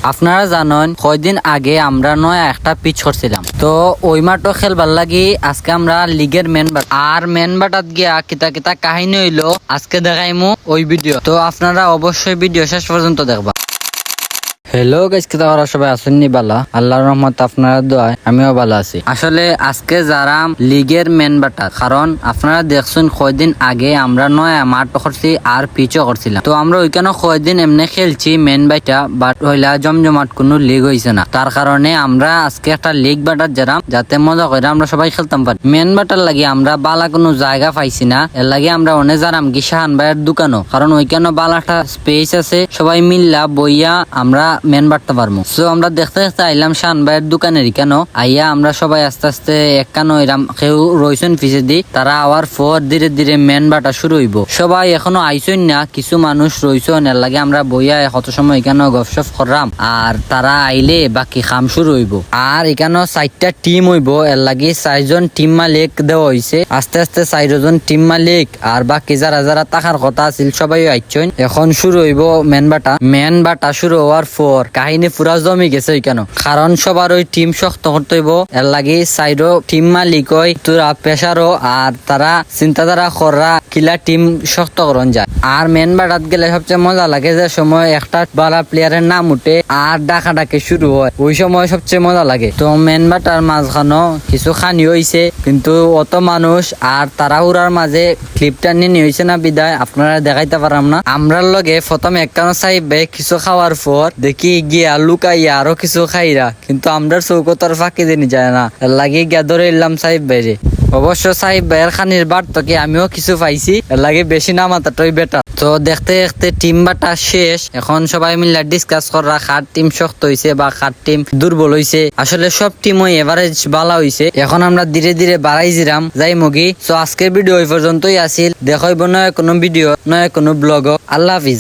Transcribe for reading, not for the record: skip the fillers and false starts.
আপনারা জানেন কয়দিন আগে আমরা নয়া একটা পিচ করছিলাম, তো ওই মাঠও খেলবার লাগি আজকে আমরা লিগের মেন বাটাত গিয়া কিতা কিতা কাহিনী হইলো আজকে দেখাইমু ওই ভিডিও। তো আপনারা অবশ্যই ভিডিও শেষ পর্যন্ত দেখবা। হ্যালো গাইস, কি তোমরা সবাই আছেননি? বালা, আল্লাহর রহমত আপনারা দোয়ায় আমিও ভালো আছি। আসলে আজকে যারা লিগের মেন বাটা, কারণ আপনারা দেখছেন কয়দিন আগে আমরা নয়া মাঠ করছি আর পিচও করছিলাম। তো আমরা ওইখানে কয়দিন এমনি খেলছি মেন বাইটা, বাট হইলা জমজমাট কোনো লিগ হয়েছে না। তার কারণে আমরা আজকে একটা লিগ বাটার যারাম, যাতে মজা করে আমরা সবাই খেলতাম পারি। মেন বাটার লাগে আমরা বালা কোনো জায়গা পাইছি না, এর লাগে আমরা অনেক যারাম গিসাহান ভাইয়ের দোকানও, কারণ ওইখানে বালা একটা স্পেস আছে, সবাই মিল্লা বইয়া আমরা মেন বাড়তে পারবো। সো আমরা দেখতে দেখতে আইলাম শান ভাইয়ের দোকানের কেন আইয়া আমরা সবাই আস্তে আস্তে একখানো এরাম কেউ রইছেন পিছে দি, তারা আওয়ার পর ধীরে ধীরে মেন বাটা শুরু হইব। সবাই এখনো আইসেন না, কিছু মানুষ রইছেন, এর লাগে আমরা বইয়া কত সময় এখানে গপসপ করলাম, আর তারা আইলে বাকি কাম শুরু হইব। আর এখানে 4টা টিম হইব, এর লাগে 4জন টিম মালিক দেওয়া হয়েছে। আস্তে আস্তে 4জন টিম মালিক আর বাকি যারা যারা টাকার কথা আছিল সবাই আইছেন। এখন শুরু হইব মেন বাটা শুরু হওয়ার পর কাহিনী পুরা জমি গেছে ওইখানে, কারণ সবার ওই টিম শক্ত করতে হইব। এর লাগে সাইডও টিম মালিক ওই তোরা পেশারও, আর তারা চিন্তাধারা করা কিলা টিম শক্ত করন যায়। আর মেন বাটাত গেলে সবচেয়ে মজা লাগে যে সময় একটা বালা প্লেয়ারের নাম উঠে আর ডাকাডাকি শুরু হয়, ওই সময় সবচেয়ে মজা লাগে। তো মেন বাটার মাঝখানো কিছু খানি হয়েছে, কিন্তু অত মানুষ আর তাড়াহুড়ার মাঝে ক্লিপটা নিয়ে হয়েছে না বিদায় আপনারা দেখাইতে পারাম না। আমরার লগে প্রথমে একখানো চাইবে কিছু খাওয়ার পর দেখি গিয়া লুকাইয়া আরো কিছু খাইরা, কিন্তু আমরা চৌকতার ফাঁকি দিন যায় না, লাগে গিয়া ধরে এলাম সাহেব বাইরে। অবশ্য সাহেব ভাইয়ের খানির বার থেকে আমিও কিছু পাইছি, লাগে বেশি না মাথাটাই বেটার। তো দেখতে দেখতে টিম বাটা শেষ, এখন সবাই মিলে ডিসকাস করা কার টিম শক্ত হয়েছে বা কার টিম দুর্বল হয়েছে। আসলে সব টিমই এভারেজ ভালো হয়েছে। এখন আমরা ধীরে ধীরে বাড়াই জিরাম যাই মুগি। তো আজকের ভিডিও এই পর্যন্তই আসিল, দেখাইব নয় কোনো ভিডিও নয় কোনো ব্লগ। আল্লাহ হাফিজ।